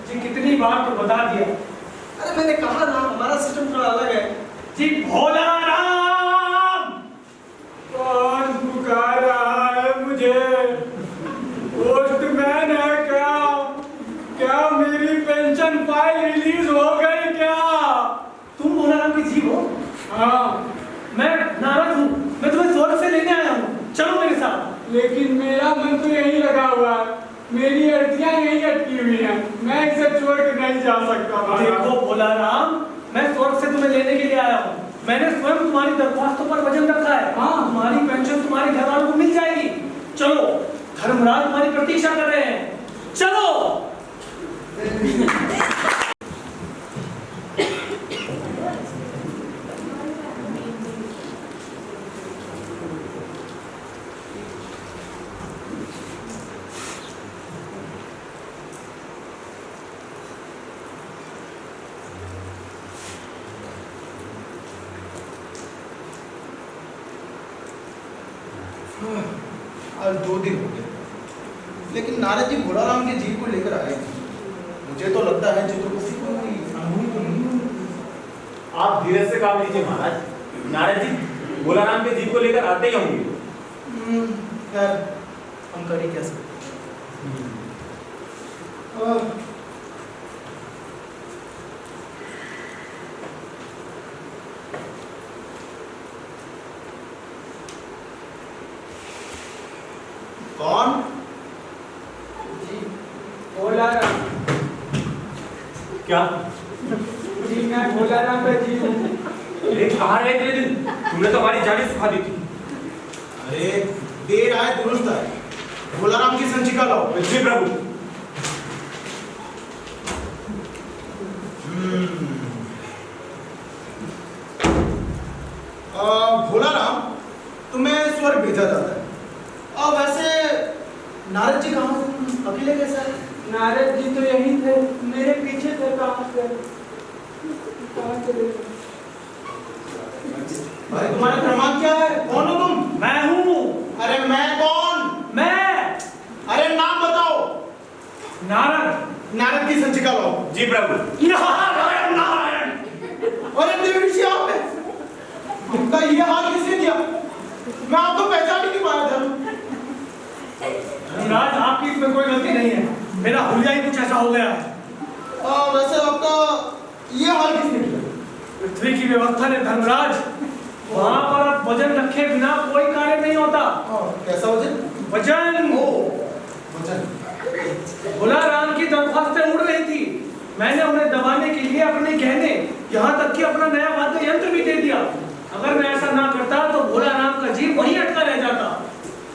जी कितनी बार तो बता दिया। अरे मैंने कहा ना हमारा सिस्टम थोड़ा अलग है। जी भोलाराम। कौन पुकार रहा है मुझे? हाँ, मैं नाराज हूँ। मैं तुम्हें स्वर्ग से लेने आया हूँ, चलो मेरे साथ। लेकिन मेरा मन तो यहीं लगा हुआ है, मेरी अर्जियां यहीं अटकी हुई हैं, मैं इसे छोड़ कर नहीं जा सकता। देखो भोला राम, मैं स्वर्ग से तुम्हें लेने के लिए आया हूँ। मैंने स्वयं तुम्हारी दरख्वास्तों पर वजन रखा है। हाँ, तुम्हारी पेंशन तुम्हारे घर वालों को मिल जाएगी। चलो, धर्मराज तुम्हारी प्रतीक्षा कर रहे हैं, चलो। आज 2 दिन हो गए, लेकिन नारद जी भोला राम के जीव को लेकर आए। मुझे तो लगता है चित्रगुप्त को अनहोनी तो नहीं हुई। आप धीरज से काम लीजिए महाराज। नारद जी भोला राम के जीव को लेकर आते ही होंगे। खैर, हम कर ही क्या सकते। कौन? जी, भोला राम। क्या? जी, मैं भोला राम का जी हूँ। अरे कहाँ रहे इतने दिन? तुमने तो हमारी जान ही सुखा दी थी। अरे देर आए दुरुस्त आए। भोला राम की संचिका लाओ। जी प्रभु। भोला राम, तुम्हें स्वर्ग भेजा जाता है। और वैसे नारद जी कहाँ थे? अकेले कैसे आए? नारद जी तो यहीं थे, मेरे पीछे थे। कहाँ चले? भाई तुम्हारा प्रमाण क्या है? कौन हो तुम? मैं हूँ। अरे मैं कौन? मैं अरे नाम बताओ। नारद। नारद की संचिका लाओ। जी प्रभु। नारायण नारायण। अरे देवर्षि आप हैं? आपका ये हाल किसने किया? मैं आपको पहचान ही नहीं पाया था। धर्मराज, आपकी इसमें कोई गलती नहीं है, मेरा हुलिया ही कुछ ऐसा हो गया है। वैसे आपका ये हाल किसने किया? पृथ्वी की व्यवस्था ने धर्मराज, वहां पर अब वजन रखे बिना कोई कार्य नहीं होता। कैसा वजन? वजन। वजन। भोला राम की दरख्वास्तें उड़ रही थी, मैंने उन्हें दबाने के लिए अपने गहने, यहाँ तक कि अपना नया वाद्य यंत्र भी दे दिया। अगर मैं ऐसा ना करता तो भोला राम का जीव वहीं अटका रह जाता।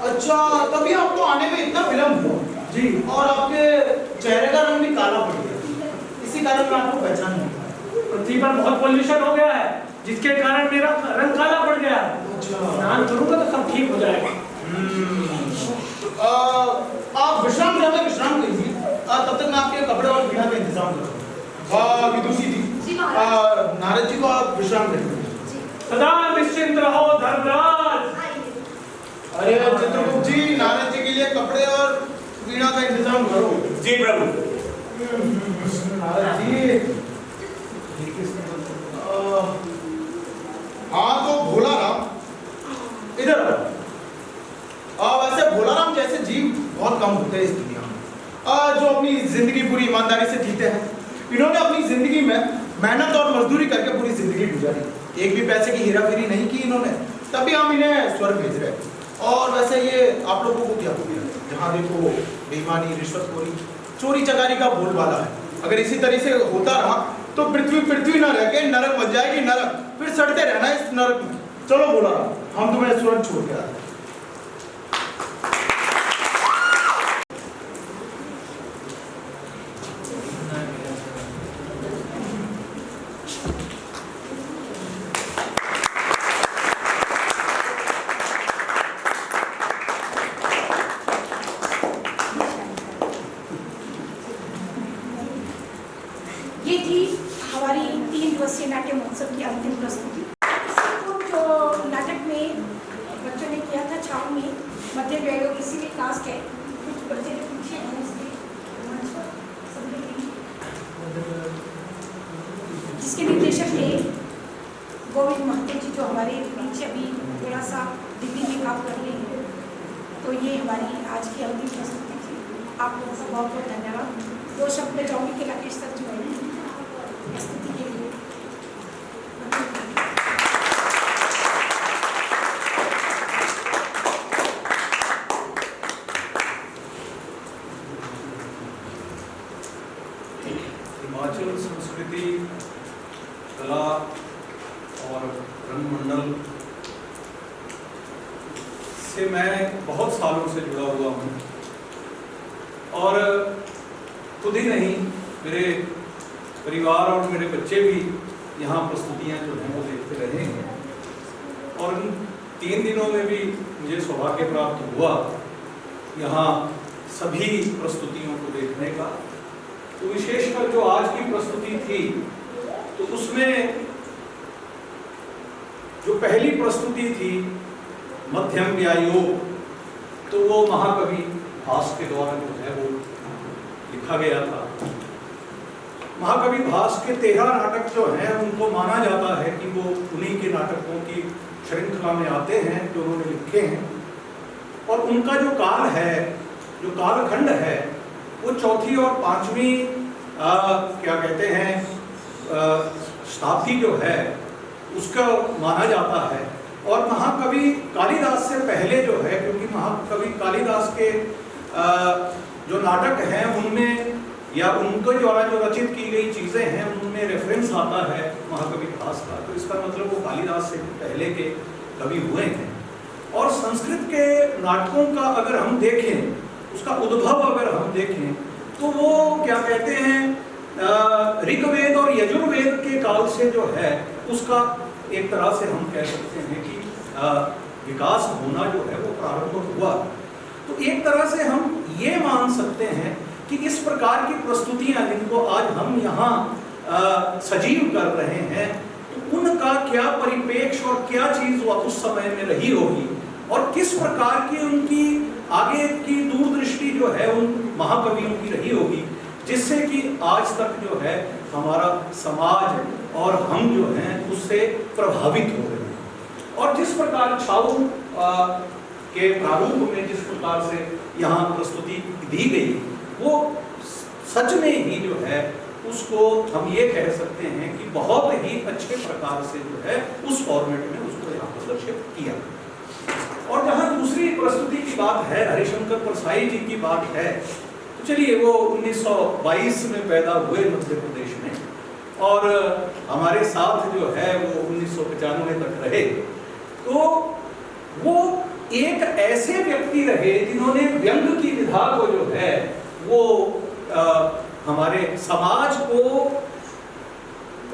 अच्छा, तभी आपको आने में इतना विलंब हुआ। जी। और आपके चेहरे का रंग भी काला पड़ गया, इसी कारण मैं आपको पहचान नहीं पाया। पृथ्वी पर बहुत पोल्यूशन हो गया है, जिसके कारण मेरा रंग काला पड़ गया है। अच्छा। स्नान करूंगा तो सब ठीक हो जाएगा। आप विश्राम गृह में विश्राम कीजिए, तब तक मैं आपके कपड़े और पीढ़ा का इंतजाम करूँगा। विदुषी जी, नारद जी को आप विश्राम दें। सदा निश्चिंत रहो धर्मराज। अरे चित्रगुप्त जी, नारद जी के लिए कपड़े और वीणा का इंतजाम करो। जी प्रभु। नारद जी, हाँ तो भोला राम इधर आओ। वैसे भोला राम जैसे जीव बहुत कम होते हैं इस दुनिया में, जो अपनी जिंदगी पूरी ईमानदारी से जीते हैं। इन्होंने अपनी जिंदगी में मेहनत और मजदूरी करके पूरी जिंदगी गुजारी, एक भी पैसे की हेराफेरी नहीं की इन्होंने, तभी हम इन्हें स्वर्ग भेज रहे हैं। और वैसे ये आप लोगों को क्या हो गया? जहाँ देखो बेईमानी, रिश्वतखोरी, चोरी चकारी का बोलबाला है। अगर इसी तरह से होता रहा तो पृथ्वी न रह के नरक बन जाएगी, नरक। फिर सड़ते रहना इस नरक में। चलो बोला, हम तुम्हें स्वर्ग छोड़ के आए। ये थी हमारी 3 दिवसीय नाट्य महोत्सव की अंतिम प्रस्तुति। जो नाटक में बच्चों ने किया था छाव में, मध्य व्यय इसीलिए कास्ट है, कुछ बच्चे ने पूछे हैं इसके जिसके निर्देशक थे गोविंद महतो जी, जो हमारे बीच अभी थोड़ा सा दिल्ली में काम कर रहे हैं। तो ये हमारी आज की अंतिम प्रस्तुति थी। आप लोगों का बहुत बहुत धन्यवाद। 2 शब्द में जाऊँगी कि राकेश सर जो है प्रस्तुति के लिए। कला और रंगमंडल से मैं बहुत सालों से जुड़ा हुआ हूँ और खुद ही नहीं, मेरे परिवार और मेरे बच्चे भी यहाँ प्रस्तुतियाँ जो हैं वो देखते रहे हैं और इन 3 दिनों में भी मुझे सौभाग्य प्राप्त हुआ यहाँ सभी प्रस्तुतियों को देखने का। तो विशेषकर जो आज की प्रस्तुति थी तो उसमें जो पहली प्रस्तुति थी मध्यम व्यायोग, तो वो महाकवि भास के द्वारा जो है वो लिखा गया था। महाकवि भास के 13 नाटक जो हैं उनको माना जाता है कि वो उन्हीं के नाटकों की श्रृंखला में आते हैं जो उन्होंने लिखे हैं और उनका जो काल है, जो कालखंड है, वो 4वीं और 5वीं क्या कहते हैं शताब्दी जो है उसका माना जाता है। और महाकवि कालिदास से पहले जो है, क्योंकि महाकवि कालिदास के जो नाटक हैं उनमें या उनके द्वारा जो रचित की गई चीज़ें हैं उनमें रेफरेंस आता है महाकवि भास का, तो इसका मतलब वो कालिदास से पहले के कवि हुए हैं। और संस्कृत के नाटकों का अगर हम देखें, उसका उद्भव अगर हम देखें तो वो क्या कहते हैं ऋग्वेद और यजुर्वेद के काल से जो है उसका एक तरह से हम कह सकते हैं कि विकास होना जो है वो प्रारंभ हुआ। तो एक तरह से हम ये मान सकते हैं कि इस प्रकार की प्रस्तुतियां जिनको आज हम यहाँ सजीव कर रहे हैं तो उनका क्या परिप्रेक्ष्य और क्या चीज उस समय में रही होगी और किस प्रकार की उनकी आगे की दूरदृष्टि जो है उन महाकवियों की रही होगी, जिससे कि आज तक जो है हमारा समाज और हम जो हैं उससे प्रभावित हो रहे हैं। और जिस प्रकार छाऊ के प्रारूप में जिस प्रकार से यहाँ प्रस्तुति दी गई वो सच में ही जो है उसको हम ये कह सकते हैं कि बहुत ही अच्छे प्रकार से जो है उस फॉर्मेट में उसको यहाँ प्रदर्शित किया। और जहाँ दूसरी प्रस्तुति की बात है, हरिशंकर परसाई जी की बात है, तो चलिए वो 1922 में पैदा हुए मध्य प्रदेश में और हमारे साथ जो है वो 1995 तक रहे। तो वो एक ऐसे व्यक्ति रहे जिन्होंने व्यंग की विधा को जो है वो हमारे समाज को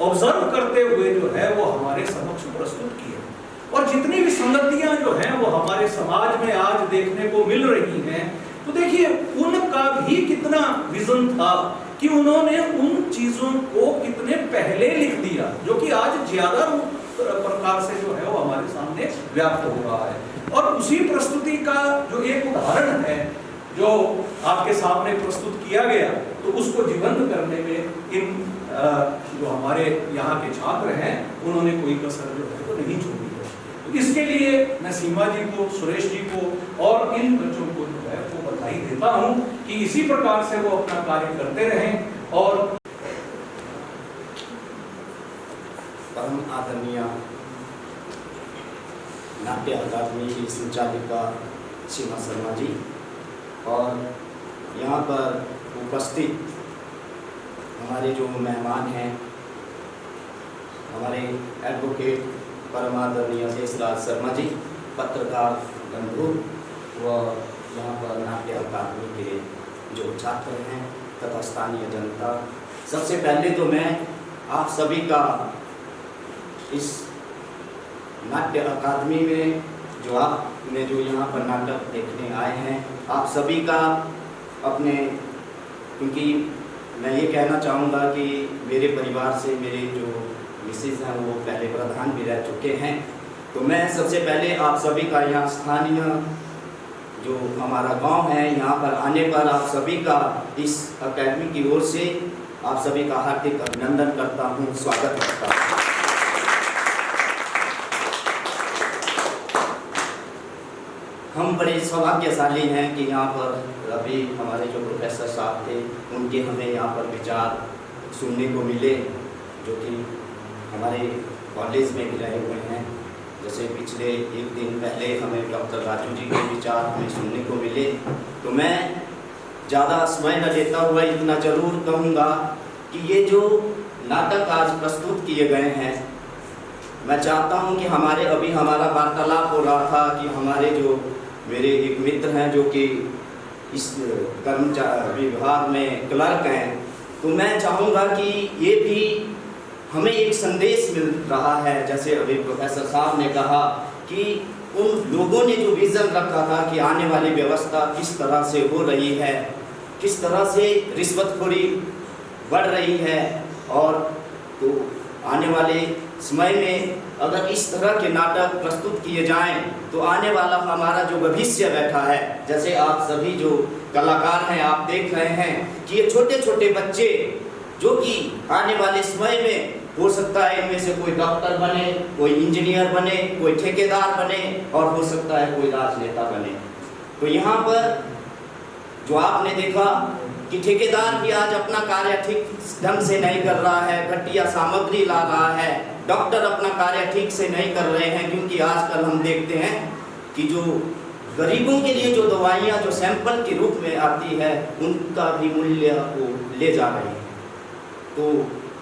ऑब्जर्व करते हुए जो है वो हमारे समक्ष प्रस्तुत किए और जितनी भी संगतियां जो हैं वो हमारे समाज में आज देखने को मिल रही हैं, तो देखिए उनका भी कितना विजन था कि उन्होंने उन चीजों को कितने पहले लिख दिया जो कि आज ज्यादा प्रकार से जो है वो हमारे सामने व्याप्त हो रहा है। और उसी प्रस्तुति का जो एक उदाहरण है जो आपके सामने प्रस्तुत किया गया, तो उसको जीवंत करने में इन जो हमारे यहाँ के छात्र हैं उन्होंने कोई कसर जो है वो नहीं छोड़ी है। तो इसके लिए मैं सीमा जी को, सुरेश जी को और इन बच्चों को जो है वो बधाई देता हूँ कि इसी प्रकार से वो अपना कार्य करते रहें। और परम आदरणीय नाट्य अकादमी की संचालिका सीमा शर्मा जी और यहाँ पर उपस्थित हमारे जो मेहमान हैं, हमारे एडवोकेट परम आदरणीय देशराज शर्मा जी, पत्रकार बंधु व यहाँ पर नाट्य अकादमी के जो छात्र हैं तथा स्थानीय जनता, सबसे पहले तो मैं आप सभी का इस नाट्य अकादमी में जो आपने जो यहाँ पर नाटक देखने आए हैं, आप सभी का अपने, क्योंकि मैं ये कहना चाहूँगा कि मेरे परिवार से मेरे जो मिसेज हैं वो पहले प्रधान भी रह चुके हैं, तो मैं सबसे पहले आप सभी का यहाँ स्थानीय जो हमारा गांव है यहाँ पर आने पर आप सभी का इस अकेडमी की ओर से आप सभी का हार्दिक अभिनंदन करता हूँ, स्वागत करता हूँ। हम बड़े सौभाग्यशाली हैं कि यहाँ पर अभी हमारे जो प्रोफेसर साहब थे उनके हमें यहाँ पर विचार सुनने को मिले, जो कि हमारे कॉलेज में भी रहे हुए हैं। जैसे पिछले एक दिन पहले हमें डॉक्टर राजू जी के विचार हमें सुनने को मिले। तो मैं ज़्यादा समय न लेता हुआ इतना ज़रूर कहूँगा कि ये जो नाटक आज प्रस्तुत किए गए हैं, मैं चाहता हूं कि हमारा वार्तालाप हो रहा था कि हमारे जो मेरे एक मित्र हैं जो कि इस कर्मचारी विभाग में क्लर्क हैं, तो मैं चाहूँगा कि ये भी हमें एक संदेश मिल रहा है। जैसे अभी प्रोफेसर साहब ने कहा कि उन लोगों ने जो विज़न रखा था कि आने वाली व्यवस्था किस तरह से हो रही है, किस तरह से रिश्वतखोरी बढ़ रही है, और तो आने वाले समय में अगर इस तरह के नाटक प्रस्तुत किए जाएं तो आने वाला हमारा जो भविष्य बैठा है, जैसे आप सभी जो कलाकार हैं आप देख रहे हैं कि ये छोटे छोटे बच्चे जो कि आने वाले समय में हो सकता है इनमें से कोई डॉक्टर बने, कोई इंजीनियर बने, कोई ठेकेदार बने, और हो सकता है कोई राजनेता बने। तो यहाँ पर जो आपने देखा कि ठेकेदार भी आज अपना कार्य ठीक ढंग से नहीं कर रहा है, घटिया सामग्री ला रहा है, डॉक्टर अपना कार्य ठीक से नहीं कर रहे हैं, क्योंकि आजकल हम देखते हैं कि जो गरीबों के लिए जो दवाइयाँ जो सैंपल के रूप में आती है उनका भी मूल्य वो ले जा रहे हैं। तो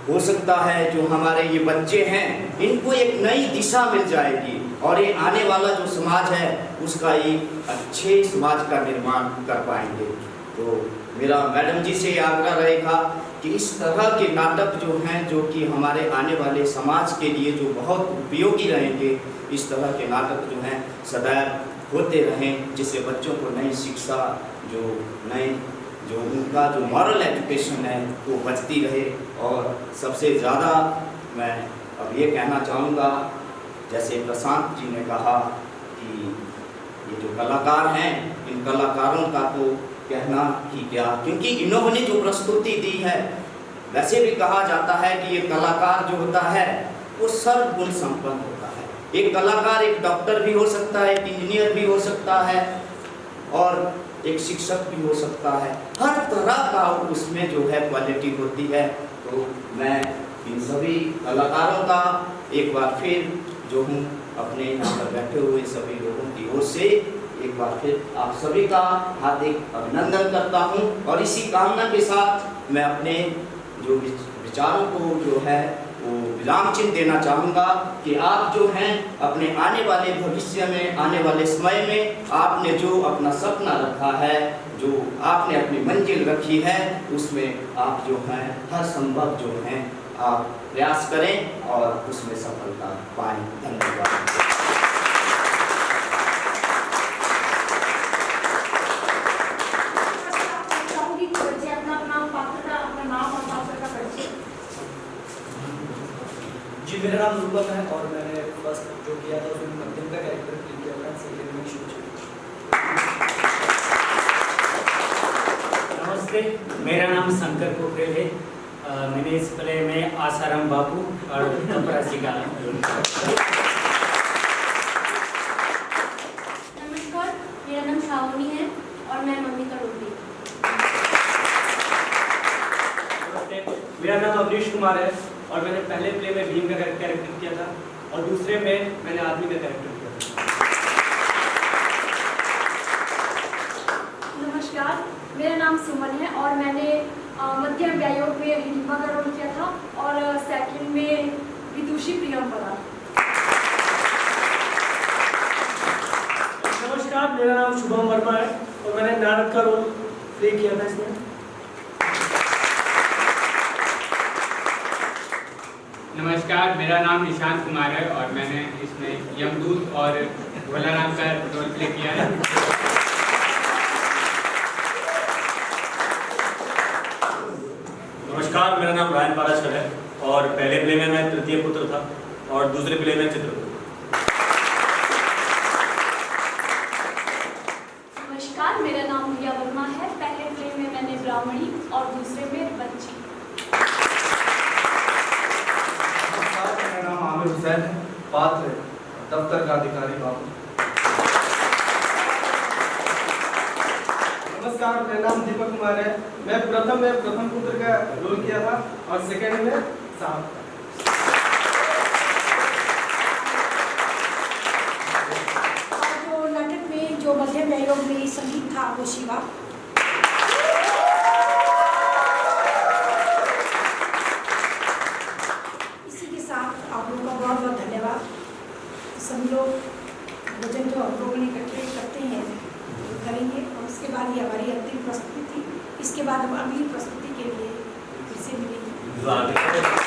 हो सकता है जो हमारे ये बच्चे हैं इनको एक नई दिशा मिल जाएगी, और ये आने वाला जो समाज है उसका एक अच्छे समाज का निर्माण कर पाएंगे। तो मेरा मैडम जी से आग्रह रहेगा कि इस तरह के नाटक जो हैं जो कि हमारे आने वाले समाज के लिए जो बहुत उपयोगी रहेंगे, इस तरह के नाटक जो हैं सदैव होते रहें, जिससे बच्चों को नई शिक्षा जो उनका जो मॉरल एजुकेशन है वो बचती रहे। और सबसे ज़्यादा मैं अब ये कहना चाहूँगा, जैसे प्रशांत जी ने कहा कि ये जो कलाकार हैं इन कलाकारों का तो कहना ही क्या, क्योंकि इन्होंने जो प्रस्तुति दी है, वैसे भी कहा जाता है कि ये कलाकार जो होता है वो सर्वगुण संपन्न होता है। एक कलाकार एक डॉक्टर भी हो सकता है, एक इंजीनियर भी हो सकता है, और एक शिक्षक भी हो सकता है। हर तरह का उसमें जो है क्वालिटी होती है। तो मैं इन सभी कलाकारों का एक बार फिर जो हूँ अपने यहाँ पर बैठे हुए सभी लोगों की ओर से एक बार फिर आप सभी का हार्दिक अभिनंदन करता हूँ, और इसी कामना के साथ मैं अपने जो विचारों को जो है वो विराम चिन्ह देना चाहूँगा कि आप जो हैं अपने आने वाले भविष्य में, आने वाले समय में आपने जो अपना सपना रखा है, जो आपने अपनी मंजिल रखी है, उसमें आप जो हैं हर संभव जो हैं आप प्रयास करें और उसमें सफलता पाएं। धन्यवाद। जी, मेरा नाम रूपक है और मैंने फर्स्ट जो किया था उसमें मध्यम का कैरेक्टर प्ले किया था, सेकेंड में शिव। नमस्ते, मेरा नाम शंकर पोखरेल है। मैंने इस प्ले में आसाराम बापू और कपरासी का नमस्कार, मेरा नाम श्रावणी है और मैं मम्मी का रोल प्ले। मेरा नाम अवनीश कुमार है और मैंने पहले प्ले में भीम का कैरेक्टर किया था और दूसरे में मैंने आदमी का कैरेक्टर किया था। नमस्कार, मेरा नाम सुमन है और मैंने मध्यम व्यायोग में रीमा का रोल किया था और सेकंड में विदुषी प्रियंवदा। नमस्कार, मेरा नाम शुभम वर्मा है और मैंने नारद का रोल प्ले किया था इसमें। नमस्कार, मेरा नाम निशांत कुमार है और मैंने इसमें यमदूत और भोलाराम का रोल प्ले किया है। नमस्कार, मेरा नाम रायन पाराशर है और पहले प्ले में मैं तृतीय पुत्र था और दूसरे प्ले में चित्रगुप्त। नमस्कार, मेरा नाम रिया वर्मा है। पहले प्ले में मैंने ब्राह्मणी और दूसरे में बच्ची। मेरा नाम आमिर हुसैन है, पात्र दफ्तर का अधिकारी बाबू। नमस्कार, मेरा नाम दीपक कुमार है। मैं प्रथम पुत्र का रोल किया था और सेकंड में साहब। और जो नाटक में जो मध्यम व्यायोग में संगीत था वो शिवा। बहुत बहुत धन्यवाद। सभी लोग भोजन जो हम लोग इकट्ठे करते हैं वो करेंगे और उसके बाद ये हमारी अंतिम प्रस्तुति थी। इसके बाद हम अगली प्रस्तुति के लिए फिर से मिलेंगे।